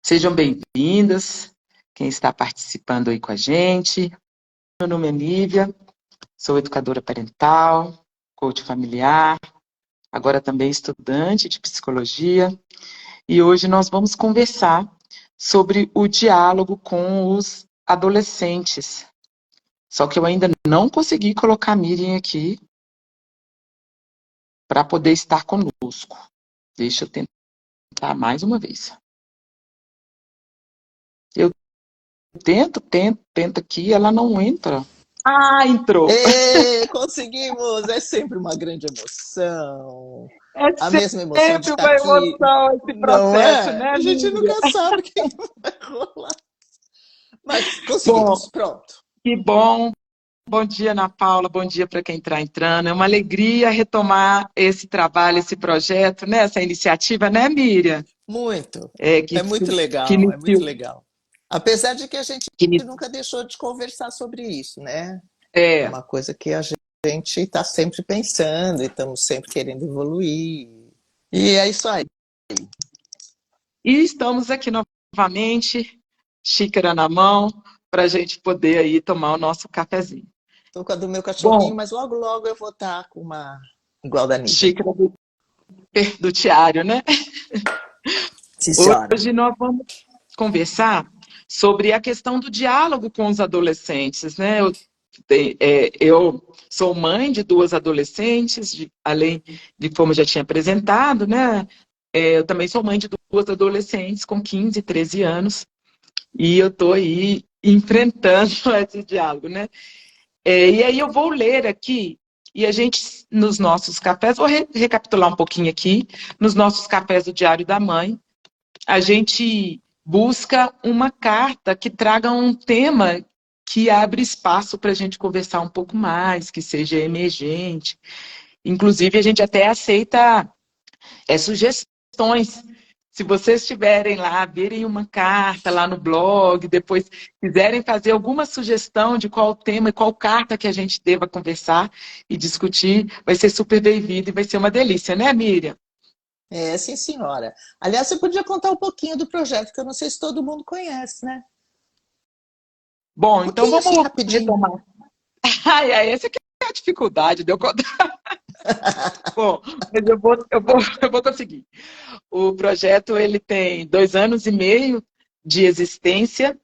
Sejam bem-vindas, quem está participando aí com a gente. Meu nome é Nívia, sou educadora parental, coach familiar, agora também estudante de psicologia, e hoje nós vamos conversar sobre o diálogo com os adolescentes. Só que eu ainda não consegui colocar a Miriam aqui para poder estar conosco. Deixa eu tentar mais uma vez. Eu tento aqui, ela não entra. Ah, entrou! Conseguimos! É sempre uma grande emoção. É A mesma emoção de sempre estar uma aqui, emoção esse não processo, é? né, A gente Miriam? nunca sabe o que vai rolar. Mas Bom, conseguimos, pronto. que bom. Bom dia, Ana Paula. Bom dia para quem está entrando. É uma alegria retomar esse trabalho, esse projeto, né? Essa iniciativa, né, Miriam? Muito. É, que, É muito que legal, é muito iniciou. legal. Apesar de que a gente Que ini- nunca deixou de conversar sobre isso, né? É é, uma coisa que a gente está sempre pensando e estamos sempre querendo evoluir. E é isso aí. e estamos aqui novamente, xícara na mão, para a gente poder aí tomar o nosso cafezinho. Estou com a do meu cachorrinho, Bom, mas logo, logo eu vou estar com uma igual da Nívia. xícara do Tiário, né? Sim, senhora. Hoje nós vamos conversar sobre a questão do diálogo com os adolescentes, né? Eu sou mãe de duas adolescentes, além de como eu já tinha apresentado, né? Eu também sou mãe de duas adolescentes com 15 e 13 anos, e eu estou aí enfrentando esse diálogo, né? E aí eu vou ler aqui, e a gente, nos nossos cafés, vou recapitular um pouquinho aqui, nos nossos cafés do Diário da Mãe, a gente busca uma carta que traga um tema que abre espaço para a gente conversar um pouco mais, que seja emergente. Inclusive, a gente até aceita sugestões. Se vocês estiverem lá, verem uma carta lá no blog, depois quiserem fazer alguma sugestão de qual tema e qual carta que a gente deva conversar e discutir, vai ser super bem-vindo e vai ser uma delícia, né, Miriam? É, sim, senhora. Aliás, você podia contar um pouquinho do projeto, que eu não sei se todo mundo conhece, né? Bom, Um então pouquinho assim, vamos rapidinho. retomar. Ai, ai, essa aqui é a dificuldade de eu contar. Bom, mas eu vou conseguir. O projeto ele tem 2 anos e meio de existência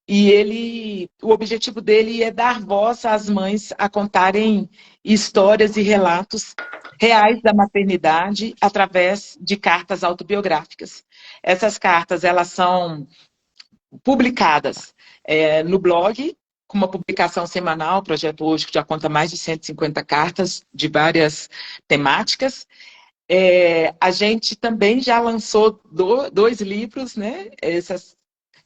e o objetivo dele é dar voz às mães a contarem histórias e relatos reais da maternidade através de cartas autobiográficas. Essas cartas elas são publicadas no blog, com uma publicação semanal. O projeto hoje já conta mais de 150 cartas de várias temáticas. A gente também já lançou 2 livros, né?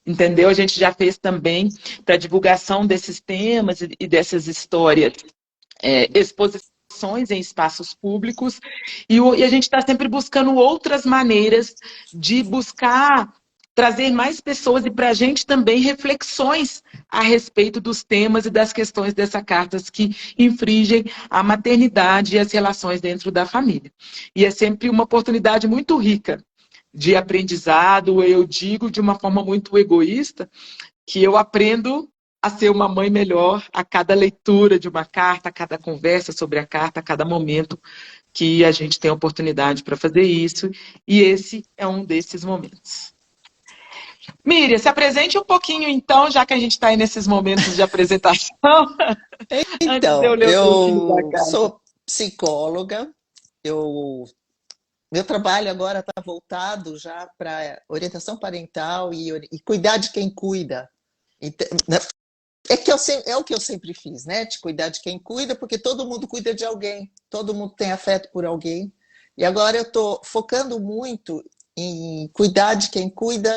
Entendeu? A gente já fez também para divulgação desses temas e dessas histórias, exposições em espaços públicos, e a gente está sempre buscando outras maneiras de buscar trazer mais pessoas e para a gente também reflexões a respeito dos temas e das questões dessas cartas que infringem a maternidade e as relações dentro da família. E é sempre uma oportunidade muito rica de aprendizado. Eu digo de uma forma muito egoísta que eu aprendo a ser uma mãe melhor a cada leitura de uma carta, a cada conversa sobre a carta, a cada momento que a gente tem a oportunidade para fazer isso. E esse é um desses momentos. Miriam, se apresente um pouquinho então, já que a gente está aí nesses momentos de apresentação, antes de eu Então, ler o trechinho da eu carta. sou psicóloga, eu, meu trabalho agora está voltado já para orientação parental e cuidar de quem cuida. Então, é o que eu sempre fiz, né? De cuidar de quem cuida, porque todo mundo cuida de alguém, todo mundo tem afeto por alguém. E agora eu estou focando muito em cuidar de quem cuida,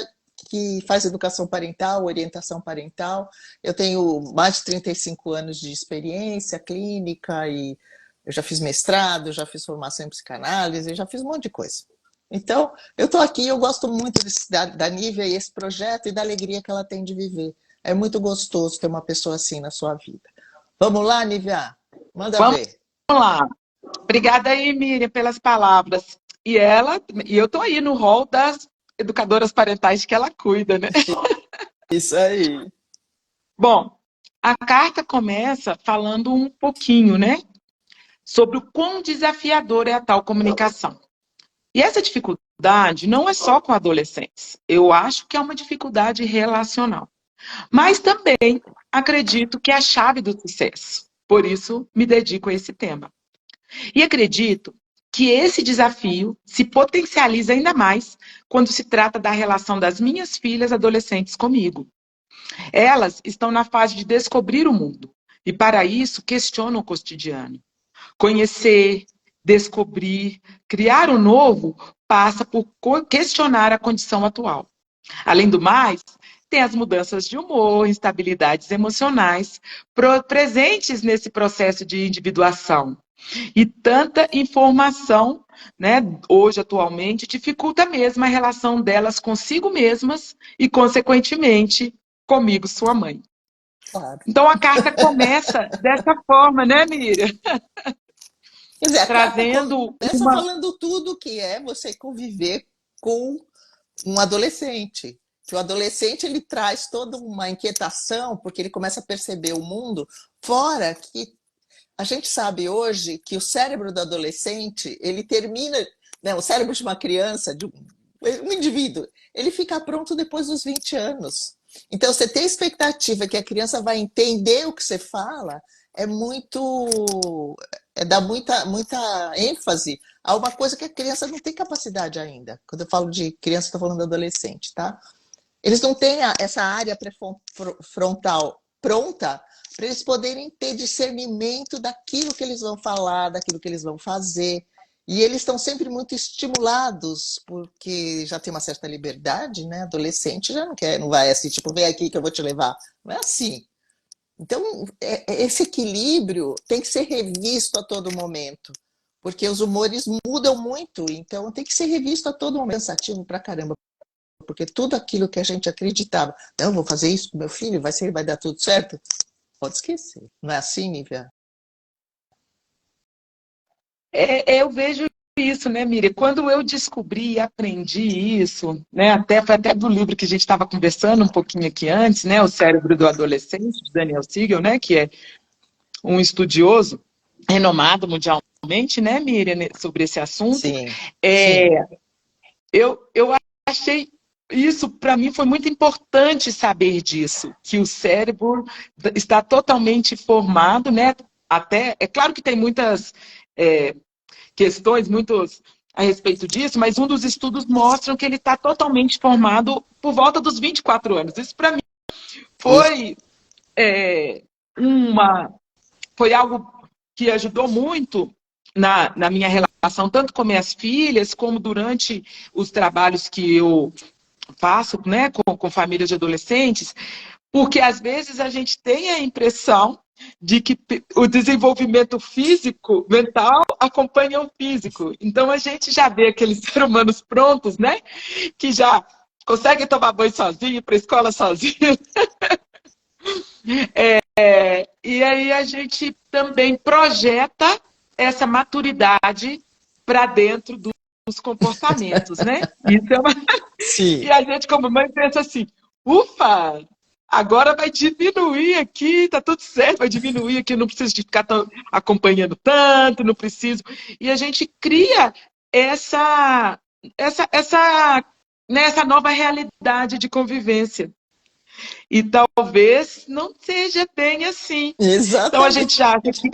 que faz educação parental, orientação parental. Eu tenho mais de 35 anos de experiência clínica e eu já fiz mestrado, já fiz formação em psicanálise, já fiz um monte de coisa. Então, eu estou aqui, eu gosto muito da Nívia e esse projeto e da alegria que ela tem de viver. É muito gostoso ter uma pessoa assim na sua vida. Vamos lá, Nívia? Manda Vamos ver. lá. Obrigada aí, Miriam, pelas palavras. E eu estou aí no rol das educadoras parentais que ela cuida, né? Isso aí. Bom, a carta começa falando um pouquinho, né, sobre o quão desafiador é a tal comunicação. E essa dificuldade não é só com adolescentes. Eu acho que é uma dificuldade relacional. Mas também acredito que é a chave do sucesso. Por isso, me dedico a esse tema. E acredito que esse desafio se potencializa ainda mais quando se trata da relação das minhas filhas adolescentes comigo. Elas estão na fase de descobrir o mundo e, para isso, questionam o cotidiano. Conhecer, descobrir, criar o novo passa por questionar a condição atual. Além do mais, tem as mudanças de humor, instabilidades emocionais presentes nesse processo de individuação. E tanta informação, né, hoje, atualmente, dificulta mesmo a relação delas consigo mesmas e, consequentemente, comigo, sua mãe. Claro. Então, a carta começa dessa forma, né, Miriam? Quer dizer, a carta Trazendo começa falando tudo que é você conviver com um adolescente. Que o adolescente ele traz toda uma inquietação, porque ele começa a perceber o mundo, fora que a gente sabe hoje que o cérebro do adolescente, ele termina, né, o cérebro de uma criança, de um indivíduo, ele fica pronto depois dos 20 anos. Então, você ter a expectativa que a criança vai entender o que você fala, é muito. Dá muita ênfase a uma coisa que a criança não tem capacidade ainda. Quando eu falo de criança, estou falando de adolescente, tá? Eles não têm essa área pré-frontal pronta para eles poderem ter discernimento daquilo que eles vão falar, daquilo que eles vão fazer. E eles estão sempre muito estimulados, porque já tem uma certa liberdade, né? Adolescente já não quer, não vai assim, tipo, vem aqui que eu vou te levar. Não é assim. Então, esse equilíbrio tem que ser revisto a todo momento, porque os humores mudam muito, então tem que ser revisto a todo momento. Cansativo pra caramba, porque tudo aquilo que a gente acreditava, não, vou fazer isso com meu filho, vai dar tudo certo, pode esquecer. Não é assim, Nívia? Eu vejo isso, né, Miriam? Quando eu descobri e aprendi isso, né, foi até do livro que a gente estava conversando um pouquinho aqui antes, né, O Cérebro do Adolescente, de Daniel Siegel, né, que é um estudioso renomado mundialmente, né, Miriam, sobre esse assunto. Sim. Eu achei isso, para mim, foi muito importante saber disso, que o cérebro está totalmente formado, né? Até, é claro que tem muitas questões, muitos a respeito disso, mas um dos estudos mostra que ele está totalmente formado por volta dos 24 anos. Isso, para mim, foi foi algo que ajudou muito na minha relação, tanto com minhas filhas, como durante os trabalhos que eu faço, né, com famílias de adolescentes, porque às vezes a gente tem a impressão de que o desenvolvimento físico, mental, acompanha o físico. Então a gente já vê aqueles seres humanos prontos, né, que já conseguem tomar banho sozinho, ir para a escola sozinho. E aí a gente também projeta essa maturidade para dentro dos comportamentos, né? Isso é uma... Sim. E a gente, como mãe, pensa assim, ufa, agora vai diminuir aqui, tá tudo certo, vai diminuir aqui, não preciso de ficar acompanhando tanto, não preciso. E a gente cria essa nova realidade de convivência. E talvez não seja bem assim. Exatamente. Então a gente acha que...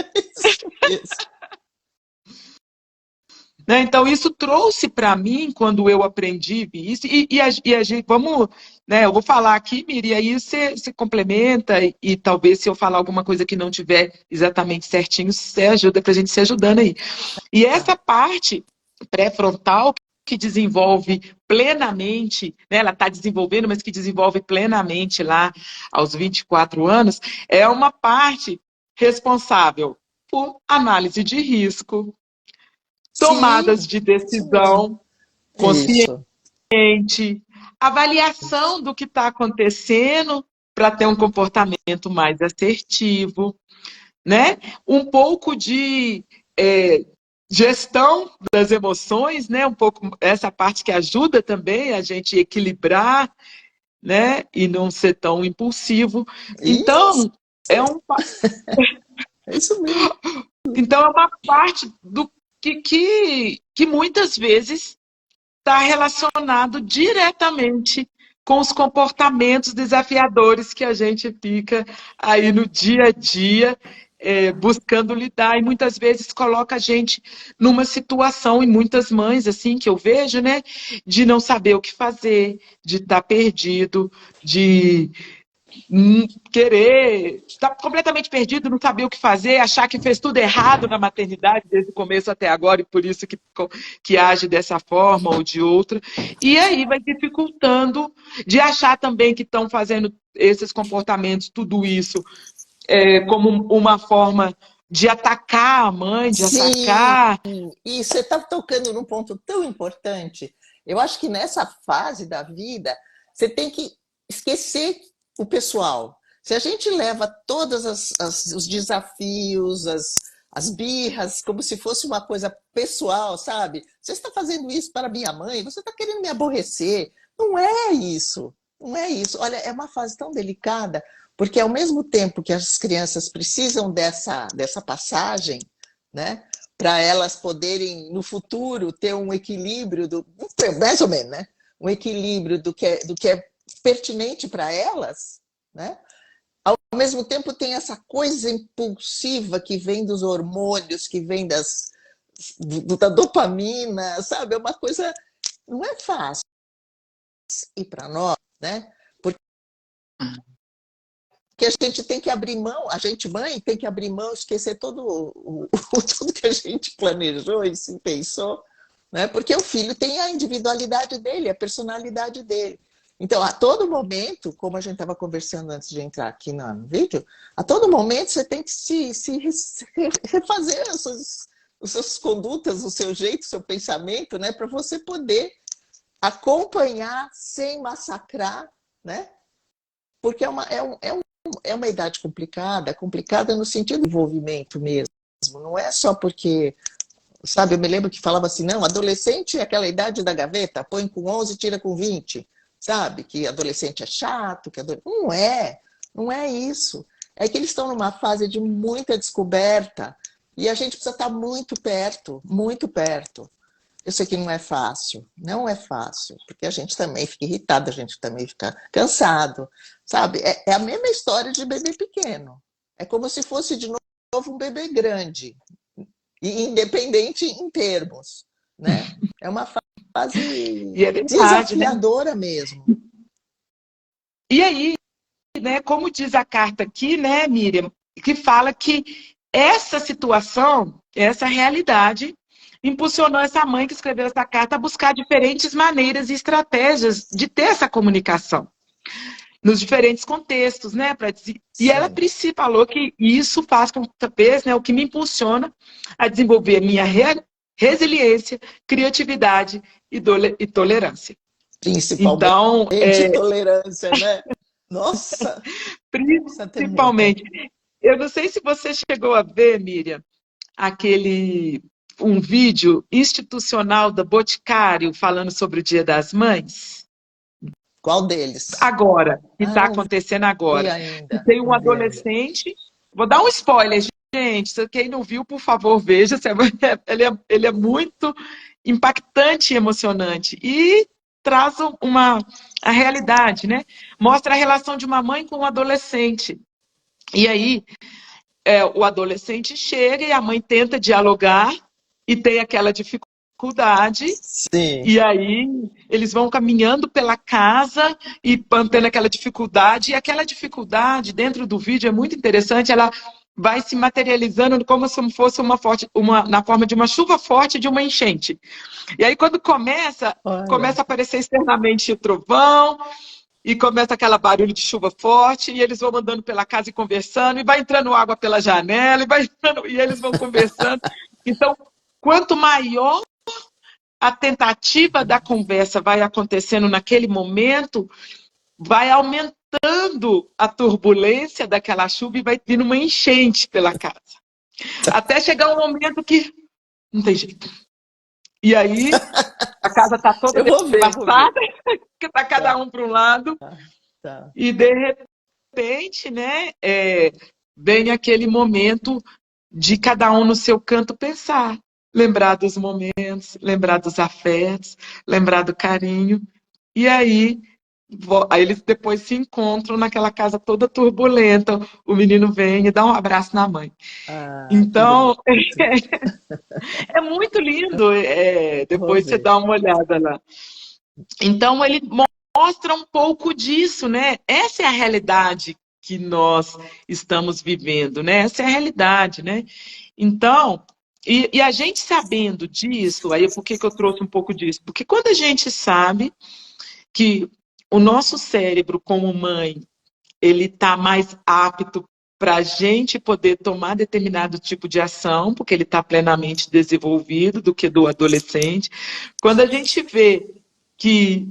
Né? Então, isso trouxe para mim, quando eu aprendi isso, e a gente, vamos, né, eu vou falar aqui, Miri, aí você complementa, e talvez se eu falar alguma coisa que não tiver exatamente certinho, você ajuda para a gente se ajudando aí. E essa parte pré-frontal, que desenvolve plenamente, né, ela está desenvolvendo, mas que desenvolve plenamente lá aos 24 anos, é uma parte responsável por análise de risco, tomadas de decisão consciente, avaliação do que está acontecendo para ter um comportamento mais assertivo, né? Um pouco de gestão das emoções, né? Um pouco essa parte que ajuda também a gente equilibrar, né? E não ser tão impulsivo. Isso, Então, é um, é isso mesmo. então é uma parte do que muitas vezes está relacionado diretamente com os comportamentos desafiadores que a gente fica aí no dia a dia, buscando lidar, e muitas vezes coloca a gente numa situação, e muitas mães, assim, que eu vejo, né, de não saber o que fazer, de estar perdido, de querer, estar completamente perdido, não saber o que fazer, achar que fez tudo errado na maternidade desde o começo até agora e por isso que age dessa forma ou de outra. E aí vai dificultando de achar também que estão fazendo esses comportamentos, tudo isso, como uma forma de atacar a mãe, de Sim, atacar. e você está tocando num ponto tão importante. Eu acho que nessa fase da vida, você tem que esquecer o pessoal. Se a gente leva todos os desafios, as birras, como se fosse uma coisa pessoal, sabe? Você está fazendo isso para minha mãe, você está querendo me aborrecer. Não é isso. Não é isso. Olha, é uma fase tão delicada, porque ao mesmo tempo que as crianças precisam dessa passagem, né? Para elas poderem, no futuro, ter um equilíbrio, mais ou menos, né? Um equilíbrio do que é pertinente para elas, né? Ao mesmo tempo tem essa coisa impulsiva que vem dos hormônios, que vem da dopamina, sabe? É uma coisa, não é fácil. E para nós, né? Que a gente tem que abrir mão, a gente, mãe, tem que abrir mão, esquecer tudo que a gente planejou e se pensou, né? Porque o filho tem a individualidade dele, a personalidade dele. Então, a todo momento, como a gente estava conversando antes de entrar aqui no vídeo, a todo momento você tem que se refazer as suas condutas, o seu jeito, o seu pensamento, né? Para você poder acompanhar sem massacrar, né? Porque é uma idade complicada, complicada no sentido do envolvimento mesmo. Não é só porque, sabe, eu me lembro que falava assim, não, adolescente é aquela idade da gaveta, põe com 11 e tira com 20, sabe? Que adolescente é chato, não é isso. É que eles estão numa fase de muita descoberta e a gente precisa estar muito perto, muito perto. Eu sei que não é fácil, não é fácil, porque a gente também fica irritado, a gente também fica cansado, sabe? É a mesma história de bebê pequeno. É como se fosse de novo um bebê grande, e independente em termos, né? É uma fase E é verdade, né? desafiadora mesmo. E aí, né, como diz a carta aqui, né, Miriam, que fala que essa situação, essa realidade, impulsionou essa mãe que escreveu essa carta a buscar diferentes maneiras e estratégias de ter essa comunicação nos diferentes contextos, né? E ela falou que isso faz com talvez, né, o que me impulsiona a desenvolver minha resiliência, criatividade e tolerância. Principalmente Então, tolerância, né? Nossa! principalmente. Eu não sei se você chegou a ver, Miriam, um vídeo institucional da Boticário falando sobre o Dia das Mães. Qual deles? Agora, que está acontecendo agora. Ainda. Tem um adolescente, vou dar um spoiler, gente, se quem não viu, por favor, veja, ele é muito impactante e emocionante, e traz a realidade, né? Mostra a relação de uma mãe com um adolescente. E aí, o adolescente chega e a mãe tenta dialogar e tem aquela dificuldade. Sim. E aí eles vão caminhando pela casa e tendo aquela dificuldade. E aquela dificuldade dentro do vídeo é muito interessante. Ela vai se materializando como se fosse na forma de uma chuva forte, de uma enchente. E aí quando começa a aparecer externamente o trovão, e começa aquele barulho de chuva forte, e eles vão andando pela casa e conversando, e vai entrando água pela janela, e eles vão conversando. Então, quanto maior a tentativa da conversa vai acontecendo naquele momento, vai aumentando a turbulência daquela chuva e vai vindo uma enchente pela casa. Até chegar um momento que Não tem jeito. E aí, a casa tá toda Eu vou ver, devastada, que tá cada Tá, um para um lado, tá. e de repente, né, vem aquele momento de cada um no seu canto pensar, lembrar dos momentos, lembrar dos afetos, lembrar do carinho. E aí eles depois se encontram naquela casa toda turbulenta. O menino vem e dá um abraço na mãe. Ah, que Então, bonito. é muito lindo. Vou Depois você ver. dá uma olhada lá. Então, ele mostra um pouco disso, né? Essa é a realidade que nós estamos vivendo, né? Essa é a realidade, né? Então, e a gente sabendo disso, aí por que que eu trouxe um pouco disso? Porque quando a gente sabe que o nosso cérebro, como mãe, ele está mais apto para a gente poder tomar determinado tipo de ação, porque ele está plenamente desenvolvido do que do adolescente. Quando a gente vê que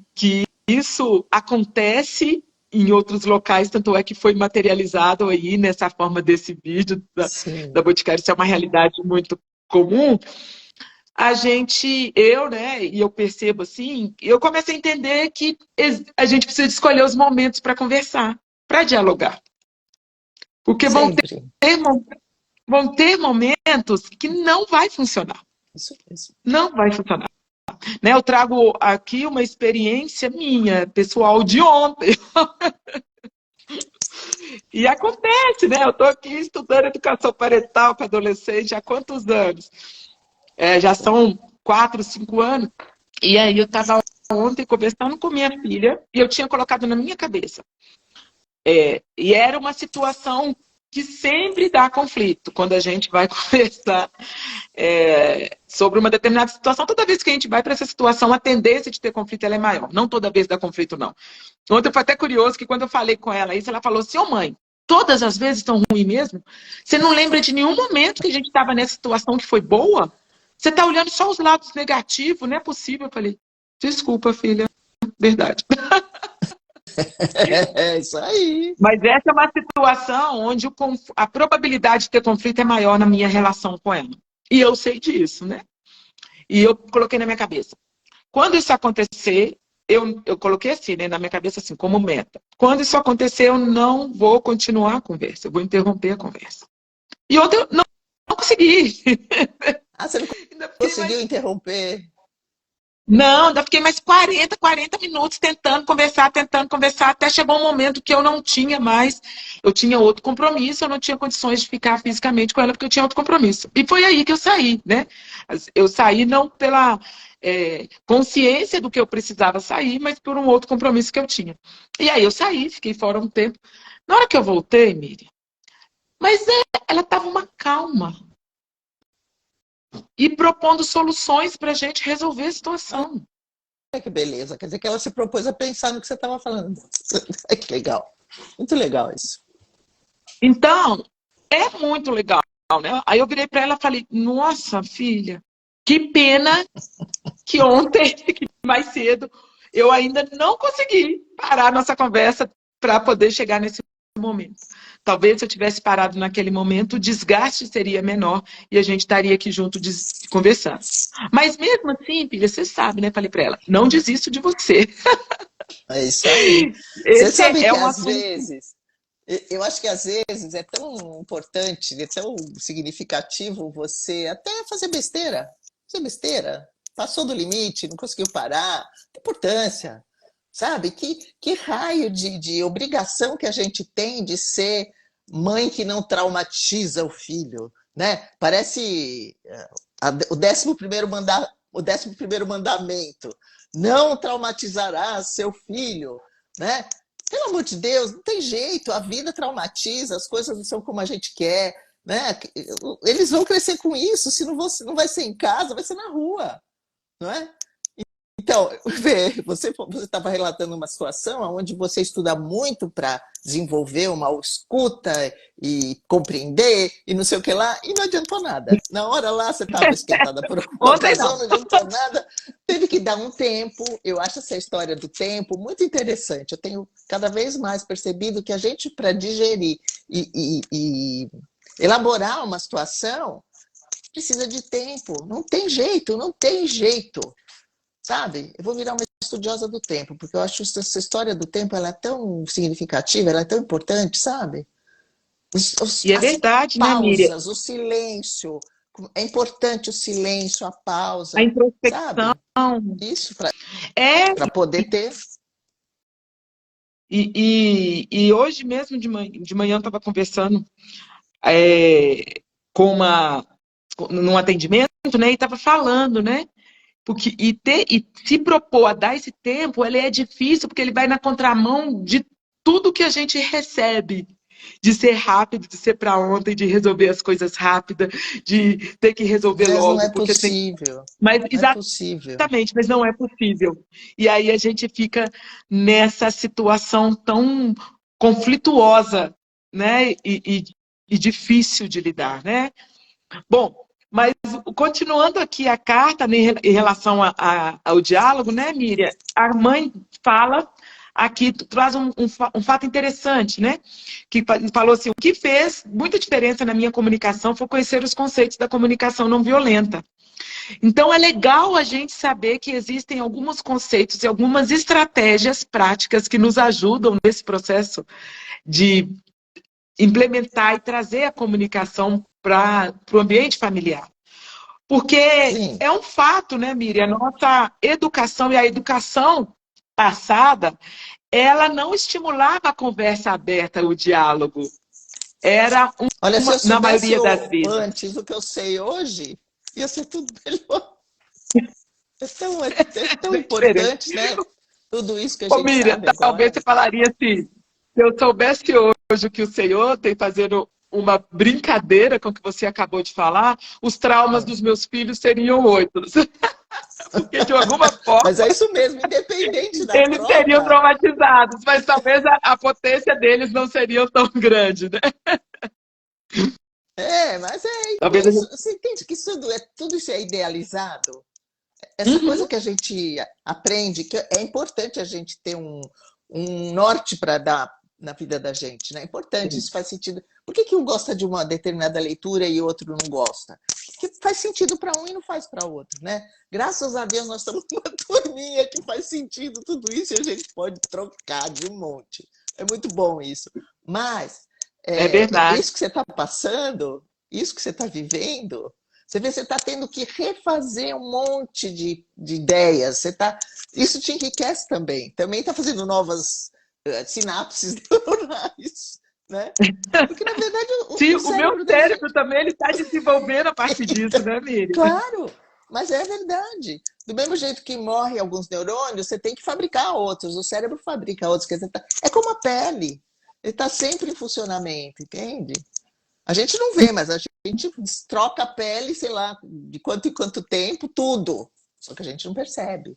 isso acontece em outros locais, tanto é que foi materializado aí nessa forma desse vídeo da Sim, Boticário, isso é uma realidade muito comum, né, e eu percebo assim, eu começo a entender que a gente precisa escolher os momentos para conversar, para dialogar. Porque sempre. vão ter momentos que não vai funcionar. Isso mesmo. Não vai funcionar. Né? Eu trago aqui uma experiência minha, pessoal, de ontem. E acontece, né? Eu estou aqui estudando educação parental para adolescente há quantos anos? Já são 4, 5 anos. E aí eu estava ontem conversando com minha filha e eu tinha colocado na minha cabeça. E era uma situação que sempre dá conflito quando a gente vai conversar sobre uma determinada situação. Toda vez que a gente vai para essa situação, a tendência de ter conflito ela é maior. Não toda vez dá conflito, não. Ontem foi até curioso que quando eu falei com ela isso, ela falou assim, ô mãe, todas as vezes estão ruins mesmo? Você não lembra de nenhum momento que a gente estava nessa situação que foi boa? Você está olhando só os lados negativos, não é possível. Eu falei, desculpa, filha, verdade. É isso aí. Mas essa é uma situação onde a probabilidade de ter conflito é maior na minha relação com ela. E eu sei disso, né? E eu coloquei na minha cabeça. Quando isso acontecer, eu coloquei assim, né, na minha cabeça, assim, como meta. Quando isso acontecer, eu não vou continuar a conversa, eu vou interromper a conversa. E ontem eu não consegui. Ah, você não Ainda fiquei mais. conseguiu interromper? Não, ainda fiquei mais 40 minutos tentando conversar, até chegou um momento que eu não tinha mais, eu tinha outro compromisso, eu não tinha condições de ficar fisicamente com ela, porque eu tinha outro compromisso. E foi aí que eu saí, né? Eu saí não pela consciência do que eu precisava sair, mas por um outro compromisso que eu tinha. E aí eu saí, fiquei fora um tempo. Na hora que eu voltei, Miriam, mas ela estava uma calma e propondo soluções para a gente resolver a situação. Que beleza. Quer dizer que ela se propôs a pensar no que você estava falando. Que legal. Muito legal isso. Então, é muito legal, né? Aí eu virei para ela e falei, nossa, filha, que pena que ontem, que mais cedo, eu ainda não consegui parar a nossa conversa para poder chegar nesse momento. Talvez se eu tivesse parado naquele momento, o desgaste seria menor e a gente estaria aqui junto conversando. Mas mesmo assim, filha, você sabe, né? Falei para ela, não desisto de você. É isso aí. Você Esse sabe é que um às assunto. vezes, eu acho que às vezes é tão importante, é tão significativo você até fazer besteira. Fazer besteira. Passou do limite, não conseguiu parar. Tem importância. Sabe? Que raio de obrigação que a gente tem de ser mãe que não traumatiza o filho, né? Parece o 11º o 11º mandamento. Não traumatizarás seu filho, né? Pelo amor de Deus, não tem jeito, a vida traumatiza, as coisas não são como a gente quer, né? Eles vão crescer com isso, se não vai ser em casa, vai ser na rua, não é? Então, você estava relatando uma situação onde você estuda muito para desenvolver uma escuta e compreender e não sei o que lá, e não adiantou nada. Na hora lá você estava esquentada por uma Ontem razão, não. não adiantou nada, teve que dar um tempo. Eu acho essa história do tempo muito interessante. Eu tenho cada vez mais percebido que a gente, para digerir e elaborar uma situação, precisa de tempo. Não tem jeito, não tem jeito. Sabe? Eu vou virar uma estudiosa do tempo, porque eu acho essa história do tempo ela é tão significativa, ela é tão importante, sabe? E é As verdade, né, Miriam? pausas, o silêncio. É importante o silêncio, a A pausa, introspecção. sabe? Isso É, para poder ter. e hoje mesmo de manhã eu estava conversando com num atendimento, né? E estava falando, né? Porque, e se propor a dar esse tempo, ele é difícil, porque ele vai na contramão de tudo que a gente recebe. De ser rápido, de ser para ontem, de resolver as coisas rápidas, de ter que resolver Mas não é logo, porque tem. possível. Mas Não é possível. exatamente, mas não é possível. E aí a gente fica nessa situação tão conflituosa, né? E difícil de lidar, né? Bom, mas continuando aqui a carta, né, em relação ao diálogo, né, Miriam? A mãe fala aqui, traz um fato interessante, né? Que falou assim: o que fez muita diferença na minha comunicação foi conhecer os conceitos da comunicação não violenta. Então, é legal a gente saber que existem alguns conceitos e algumas estratégias práticas que nos ajudam nesse processo de implementar e trazer a comunicação para o ambiente familiar. Porque Sim. é um fato, né, Miriam? A nossa educação e a educação passada, ela não estimulava a conversa aberta, o diálogo. Era Olha, se eu na soubesse maioria das vezes. antes o que eu sei hoje, ia ser tudo melhor. É tão Bem diferente. importante, né? Tudo isso que a Ô, gente Miriam, sabe talvez agora. você falaria assim: se eu soubesse hoje o que o Senhor tem fazendo uma brincadeira com o que você acabou de falar, os traumas dos meus filhos seriam 8. Porque, de alguma Mas forma, é isso mesmo, independente da eles seriam troca. traumatizados, mas talvez a potência deles não seria tão grande, né? Mas Talvez a gente... você entende que tudo isso é idealizado? Essa coisa Uhum. que a gente aprende, que é importante a gente ter um norte para dar na vida da gente, né? É importante, isso faz sentido. Por que um gosta de uma determinada leitura e outro não gosta? Porque faz sentido para um e não faz para outro, né? Graças a Deus nós estamos numa turminha que faz sentido tudo isso e a gente pode trocar de um monte. É muito bom isso. Mas É verdade. isso que você está passando, isso que você está vivendo, você vê, você está tendo que refazer um monte de ideias. Isso te enriquece também. Também está fazendo novas sinapses neuronais, né? Porque, na verdade, Sim, o o meu cérebro da cérebro gente... também está desenvolvendo a partir disso, né, Miriam? Claro, mas é verdade. Do mesmo jeito que morrem alguns neurônios, você tem que fabricar outros. O cérebro fabrica outros. É como a pele. Ele está sempre em funcionamento, entende? A gente não vê, mas a gente troca a pele, sei lá, de quanto em quanto tempo, tudo. Só que a gente não percebe,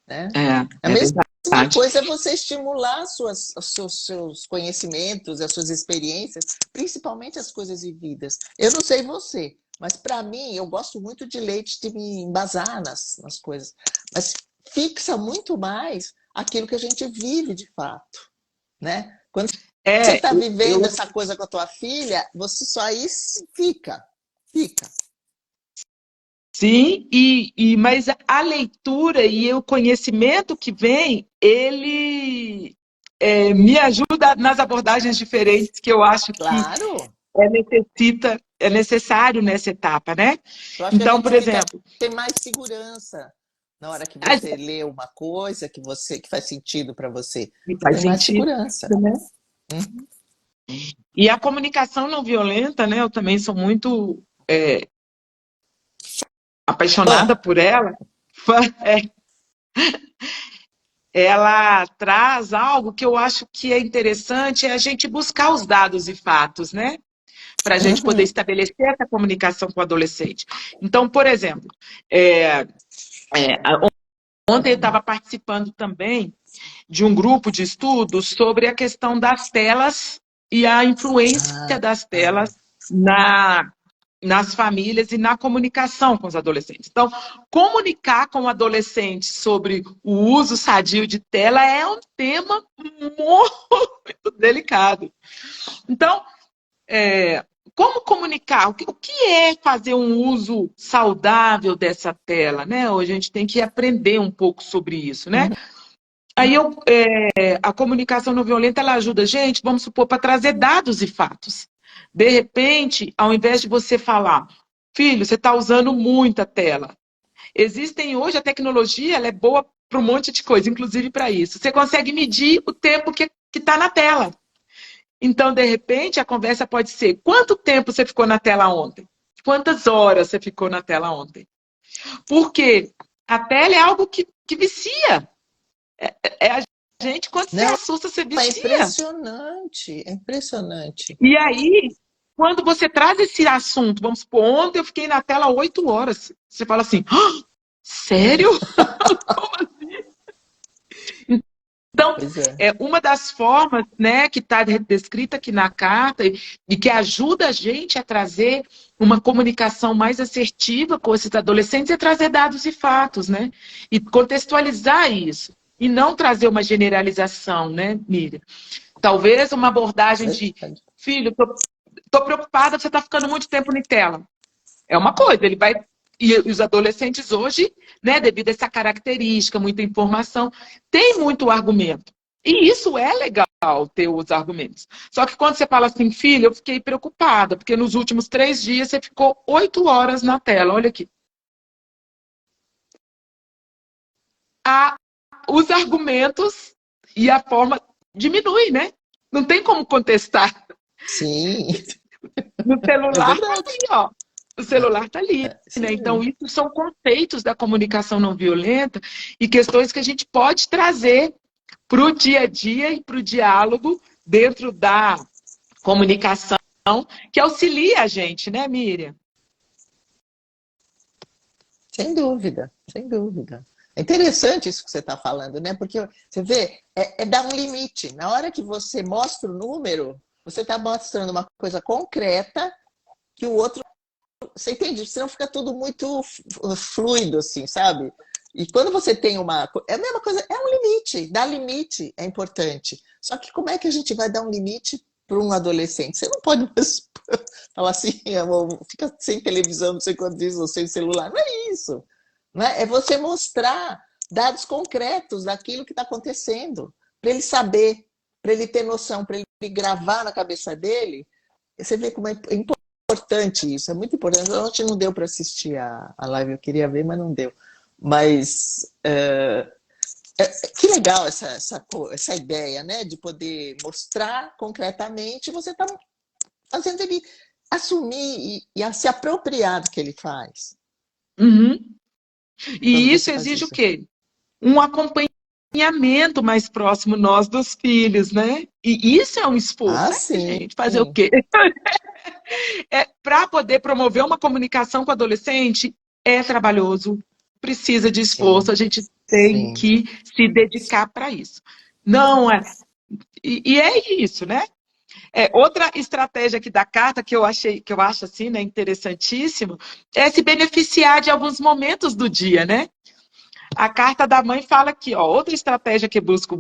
né? A É mesma verdade. coisa é você estimular os seus conhecimentos, as suas experiências, principalmente as coisas vividas. Eu não sei você, mas para mim, eu gosto muito de leite de me embasar nas coisas. Mas fixa muito mais aquilo que a gente vive de fato, né? Quando você está vivendo essa coisa com a tua filha, você só aí fica. Sim, mas a leitura e o conhecimento que vem, ele me ajuda nas abordagens diferentes que eu acho que Claro. é necessário nessa etapa, né? Eu acho que a Então, gente por exemplo, tem mais segurança na hora que você lê uma coisa que faz sentido para você. Você faz tem mais sentido, segurança. né? E a comunicação não violenta, né? Eu também sou muito apaixonada por ela. Ela traz algo que eu acho que é interessante, é a gente buscar os dados e fatos, né? Para a gente poder estabelecer essa comunicação com o adolescente. Então, por exemplo, ontem eu estava participando também de um grupo de estudos sobre a questão das telas e a influência das telas nas famílias e na comunicação com os adolescentes. Então, comunicar com o adolescente sobre o uso sadio de tela é um tema muito delicado. Então, como comunicar? O que é fazer um uso saudável dessa tela, né? Hoje a gente tem que aprender um pouco sobre isso, né? Uhum. Aí a comunicação não violenta, ela ajuda a gente, vamos supor, para trazer dados e fatos. De repente, ao invés de você falar, filho, você está usando muita tela. Existem hoje, a tecnologia, ela é boa para um monte de coisa, inclusive para isso. Você consegue medir o tempo que está na tela. Então, de repente, a conversa pode ser, quanto tempo você ficou na tela ontem? Quantas horas você ficou na tela ontem? Porque a tela é algo que vicia. É a gente, quando se Não, assusta, você é vicia. impressionante, é impressionante. E aí, quando você traz esse assunto, vamos supor, ontem eu fiquei na tela 8 horas. Você fala assim, "Ah, sério? Então, Pois é. é uma das formas, né, que está descrita aqui na carta e que ajuda a gente a trazer uma comunicação mais assertiva com esses adolescentes é trazer dados e fatos, né? E contextualizar isso. E não trazer uma generalização, né, Miriam? Talvez uma abordagem de, Verdade. filho, tô preocupada, você está ficando muito tempo na tela. É uma coisa, ele vai. E os adolescentes hoje, né, devido a essa característica, muita informação, tem muito argumento. E isso é legal, ter os argumentos. Só que quando você fala assim, filho, eu fiquei preocupada, porque nos últimos 3 dias você ficou 8 horas na tela. Olha aqui. Os argumentos e a forma diminui, né? Não tem como contestar. Sim, No é celular tá verdade. ali, ó. O celular tá ali, Isso né? Então, aí. isso são conceitos da comunicação não violenta e questões que a gente pode trazer para o dia a dia e para o diálogo dentro da comunicação que auxilia a gente, né, Miriam? Sem dúvida, sem dúvida. É interessante isso que você está falando, né? Porque você vê, é dar um limite. Na hora que você mostra o número, você está mostrando uma coisa concreta que o outro. Você entende? Senão fica tudo muito fluido, assim, sabe? E quando você tem uma. É a mesma coisa, é um limite. Dar limite é importante. Só que como é que a gente vai dar um limite para um adolescente? Você não pode falar assim, amor, fica sem televisão, não sei quanto dias, ou sem celular. Não é isso. Não é? É você mostrar dados concretos daquilo que está acontecendo, para ele saber, para ele ter noção, para ele gravar na cabeça dele. Você vê como é importante isso, é muito importante. Ontem não deu para assistir a live, eu queria ver, mas não deu. Mas que legal essa ideia, né? De poder mostrar concretamente, você está fazendo ele assumir e se apropriar do que ele faz. Uhum. Quando E isso você faz exige o isso. quê? Um acompanhamento mais próximo nós dos filhos, né? E isso é um esforço, Ah, né, sim. gente? Fazer o quê? Para poder promover uma comunicação com o adolescente, é trabalhoso, precisa de esforço, Sim, a gente tem sim. que se dedicar para isso. Não é. E é isso, né? Outra estratégia aqui da carta que eu acho assim, né, interessantíssimo, é se beneficiar de alguns momentos do dia, né? A carta da mãe fala aqui, ó, outra estratégia que busco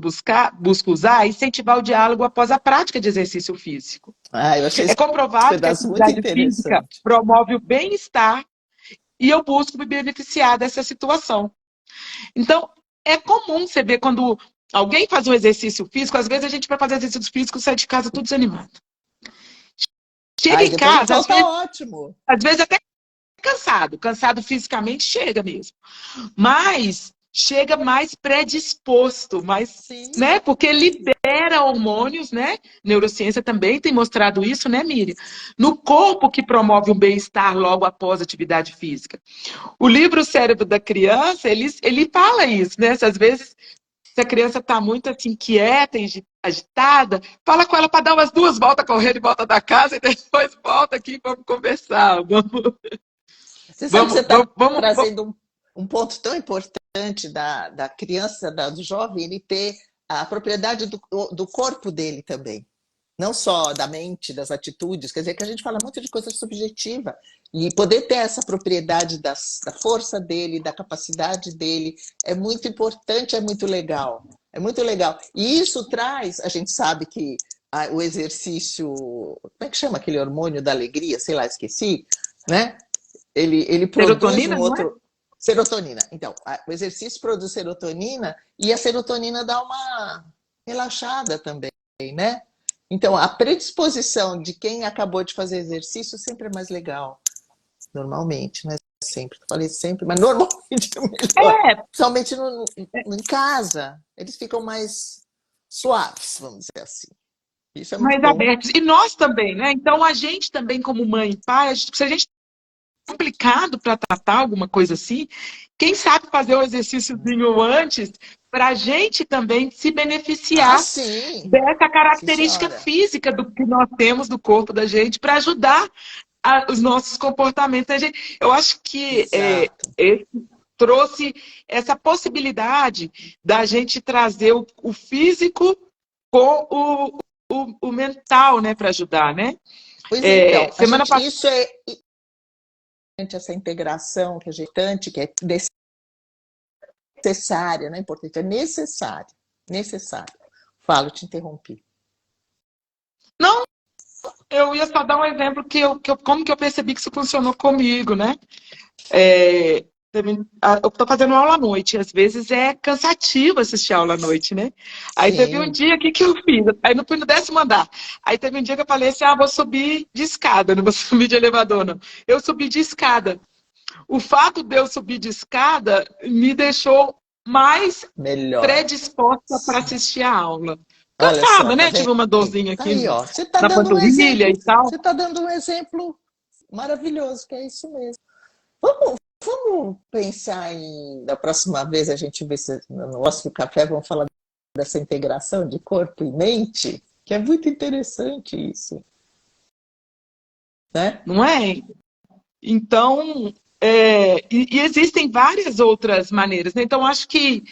usar é incentivar o diálogo após a prática de exercício físico. Ah, eu achei É esse comprovado que a pedaço muito atividade física interessante. promove o bem-estar e eu busco me beneficiar dessa situação. Então, é comum você ver quando alguém faz um exercício físico, às vezes a gente vai fazer exercício físico e sai de casa tudo desanimado. Chega Ah, e em depois não casa, volta ótimo. às vezes até cansado fisicamente chega mesmo, mas chega mais predisposto, mais, Sim, né? Porque libera hormônios, né? Neurociência também tem mostrado isso, né, Miriam? No corpo que promove o bem-estar logo após a atividade física. O livro O Cérebro da Criança, ele fala isso, né? Às vezes, se a criança está muito assim, quieta, agitada, fala com ela para dar umas 2 voltas correndo em volta da casa e depois volta aqui e vamos conversar. você sabe que você está Vamos. trazendo um ponto tão importante da criança, do jovem, ele ter a propriedade do corpo dele também. Não só da mente, das atitudes, quer dizer que a gente fala muito de coisa subjetiva. E poder ter essa propriedade da força dele, da capacidade dele, é muito importante, é muito legal. É muito legal. E isso traz, a gente sabe que o exercício, como é que chama aquele hormônio da alegria? Sei lá, esqueci, né? Ele produz Serotonina, um não é? outro... Serotonina. Então, o exercício produz serotonina e a serotonina dá uma relaxada também, né? Então, a predisposição de quem acabou de fazer exercício sempre é mais legal. Normalmente, não é sempre. Falei sempre, mas normalmente é melhor. É, Principalmente em casa, eles ficam mais suaves, vamos dizer assim. Isso é muito mais bom. abertos. E nós também, né? Então, a gente também, como mãe e pai, se a gente é complicado para tratar alguma coisa assim, quem sabe fazer o exercíciozinho antes, para a gente também se Ah, beneficiar sim! dessa Sim, característica senhora. física do que nós temos do corpo da gente, para ajudar os nossos comportamentos. Eu acho que Exato. esse trouxe essa possibilidade da gente trazer o físico com o mental, né, para ajudar, né? Pois então, a Semana gente, passada. isso é essa integração que a gente tanto, que é necessária, não é importante, é necessário. Necessário. Falo, te interrompi. Não, eu ia só dar um exemplo como que eu percebi que isso funcionou comigo, né? Eu estou fazendo aula à noite, às vezes é cansativo assistir aula à noite, né? Aí teve um Sim, dia que eu fiz, aí não fui no 10º andar. Aí teve um dia que eu falei assim, vou subir de escada, não vou subir de elevador, não. Eu subi de escada. O fato de eu subir de escada me deixou mais melhor. predisposta para Sim. assistir a aula. Olha só, Cansada, tá né? vendo? Tive uma dorzinha Tá aqui aí, ó. Você tá na dando um panturrilha exemplo. e tal. Você tá dando um exemplo maravilhoso, que é isso mesmo. Vamos pensar em, da próxima vez a gente vê se no nosso café vamos falar dessa integração de corpo e mente, que é muito interessante isso, né? Não é? Então, e existem várias outras maneiras, né? Então, acho que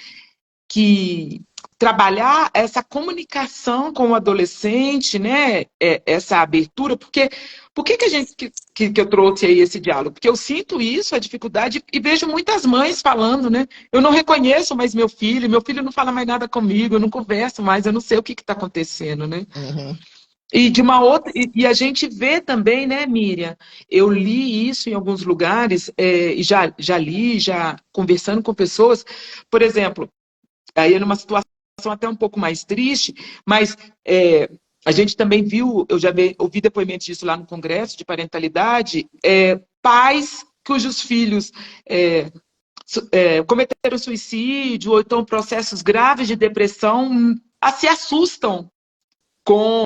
trabalhar essa comunicação com o adolescente, né? Essa abertura, porque por que a gente que eu trouxe aí esse diálogo? Porque eu sinto isso, a dificuldade, e vejo muitas mães falando, né? Eu não reconheço mais meu filho não fala mais nada comigo, eu não converso mais, eu não sei o que está acontecendo, né? Uhum. E de uma outra, e a gente vê também, né, Miriam? Eu li isso em alguns lugares, e já li, já conversando com pessoas, por exemplo, aí numa situação até um pouco mais triste, mas a gente também viu, eu já ouvi depoimentos disso lá no Congresso de Parentalidade, pais cujos filhos cometeram suicídio ou então processos graves de depressão se assustam com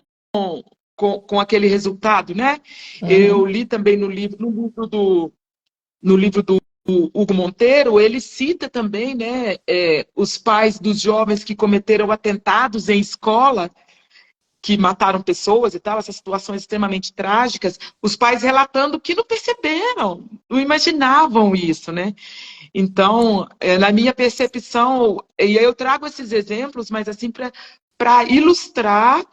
com aquele resultado, né? Eu Uhum. li também no livro do Hugo Monteiro, ele cita também, né, os pais dos jovens que cometeram atentados em escola, que mataram pessoas e tal, essas situações extremamente trágicas, os pais relatando que não perceberam, não imaginavam isso, né? Então, na minha percepção, e aí eu trago esses exemplos, mas assim, para ilustrar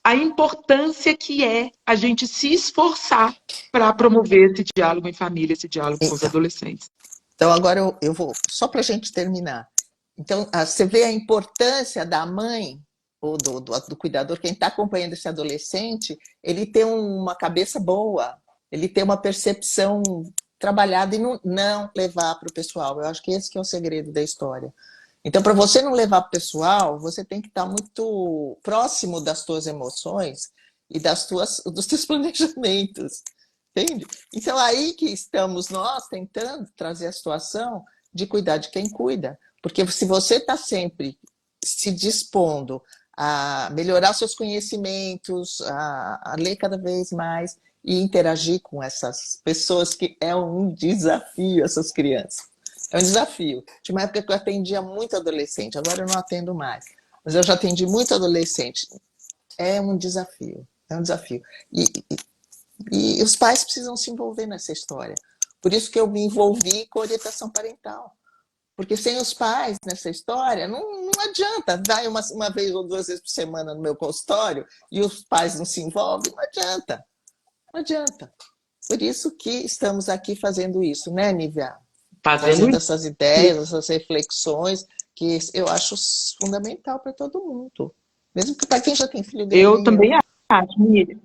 a importância que é a gente se esforçar para promover esse diálogo em família, esse diálogo com os Então, adolescentes. então agora eu vou, só para a gente terminar. Então, você vê a importância da mãe ou do cuidador, quem está acompanhando esse adolescente, ele ter uma cabeça boa, ele ter uma percepção trabalhada e não levar para o pessoal. Eu acho que esse que é o segredo da história. Então, para você não levar para o pessoal, você tem que estar muito próximo das tuas emoções e dos teus planejamentos. Entende? Então, aí que estamos nós tentando trazer a situação de cuidar de quem cuida. Porque se você está sempre se dispondo a melhorar seus conhecimentos, a ler cada vez mais e interagir com essas pessoas, que é um desafio, essas crianças. É um desafio. Tinha uma época que eu atendia muito adolescente, agora eu não atendo mais. Mas eu já atendi muito adolescente. É um desafio. É um desafio. E os pais precisam se envolver nessa história. Por isso que eu me envolvi com orientação parental. Porque sem os pais nessa história, não adianta. Vai uma vez ou 2 vezes por semana no meu consultório e os pais não se envolvem, não adianta. Não adianta. Por isso que estamos aqui fazendo isso, né, Nívia? Fazendo Trazendo isso. essas ideias, essas reflexões, que eu acho fundamental para todo mundo. Mesmo que para quem já tem filho Eu grandinho. também acho. verdade, Miriam.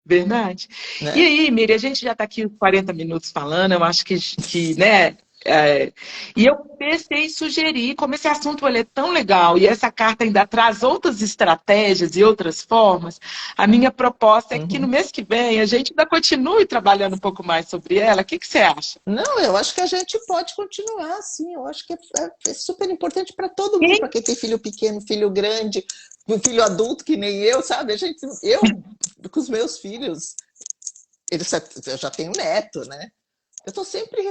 Verdade. E né? aí, Miriam, a gente já está aqui 40 minutos falando, eu acho né? é, e eu pensei em sugerir, como esse assunto ele é tão legal e essa carta ainda traz outras estratégias e outras formas, a minha proposta é que no Uhum. mês que vem a gente ainda continue trabalhando um pouco mais sobre ela. O que que você acha? Não, eu acho que a gente pode continuar assim. Eu acho que é super importante para todo mundo, Quem, para quem tem filho pequeno, filho grande, um filho adulto que nem eu, sabe? Eu com os meus filhos, eu já tenho neto, né? Eu estou sempre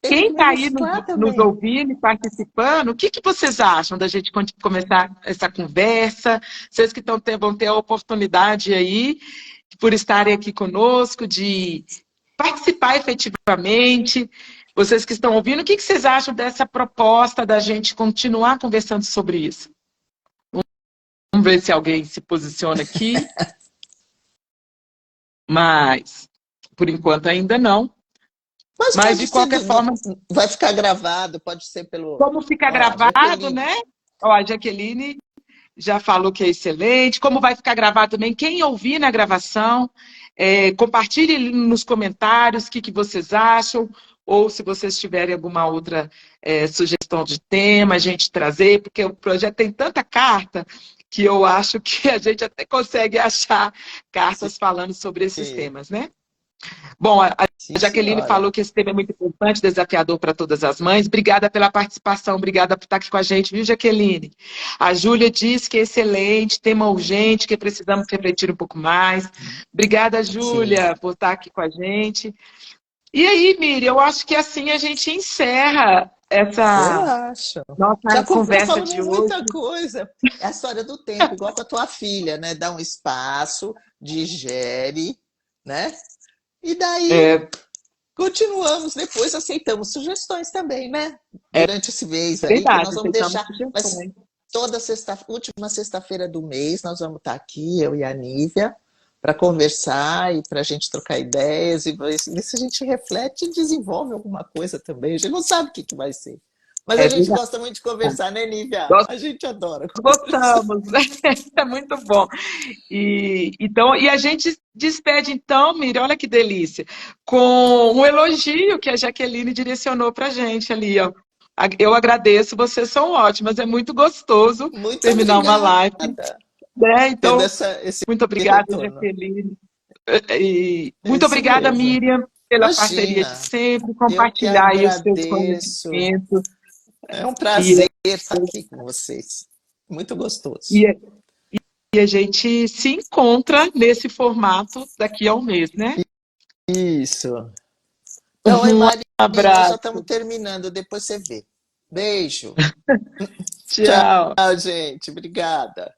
tendo quem que me está aí reciclar nos também. ouvindo e participando, o que que vocês acham da gente começar essa conversa? Vocês que vão ter a oportunidade aí, por estarem aqui conosco, de participar efetivamente. Vocês que estão ouvindo, o que que vocês acham dessa proposta da gente continuar conversando sobre isso? Vamos ver se alguém se posiciona aqui, mas por enquanto ainda não. Mas Mas pode de ser, qualquer forma, vai ficar gravado, pode ser pelo. como fica Ó, a gravado, Jaqueline. né? Ó, a Jaqueline já falou que é excelente. Como vai ficar gravado também, quem ouvir na gravação, compartilhe nos comentários o que que vocês acham, ou se vocês tiverem alguma outra sugestão de tema, a gente trazer, porque o projeto tem tanta carta que eu acho que a gente até consegue achar cartas falando sobre esses Sim, temas, né? Bom, a sim, Jaqueline senhora. falou que esse tema é muito importante, desafiador para todas as mães. Obrigada pela participação, obrigada por estar aqui com a gente, viu, Jaqueline? A Júlia diz que é excelente, tema urgente, que precisamos refletir um pouco mais. Obrigada, Sim, Júlia, por estar aqui com a gente. E aí, Miriam, eu acho que assim a gente encerra eu essa acho. nossa Já conversa falamos de hoje. muita coisa. É a história do tempo, igual com a tua filha, né? Dá um espaço, digere, né? E daí É continuamos depois, aceitamos sugestões também, né? é Durante esse mês aí, que verdade, nós vamos aceitamos deixar. Mas sugestões. toda última sexta-feira do mês, nós vamos estar aqui, eu e a Nívia, para conversar e para a gente trocar ideias e ver se a gente reflete e desenvolve alguma coisa também. A gente não sabe o que vai ser. Mas a É gente verdade. gosta muito de conversar, né, Nívia? Nós A gente adora conversar. gostamos, né? É muito bom. Então, e a gente despede, então, Miriam, olha que delícia, com um elogio que a Jaqueline direcionou para a gente ali, ó. Eu agradeço, vocês são ótimas, é muito gostoso Muito terminar uma obrigada. live, né? Tendo Então, esse muito obrigada, retorno. Jaqueline. E É muito isso obrigada, mesmo. Miriam, pela parceria de Imagina, sempre, eu que compartilhar aí os seus agradeço. conhecimentos. É um E, prazer estar aqui com vocês. Muito gostoso. e, e a gente se encontra nesse formato daqui a um mês, né? Isso. Então, oi, Um Mari, nós já estamos abraço. terminando, depois você vê. Beijo. Tchau. Tchau, gente. Obrigada.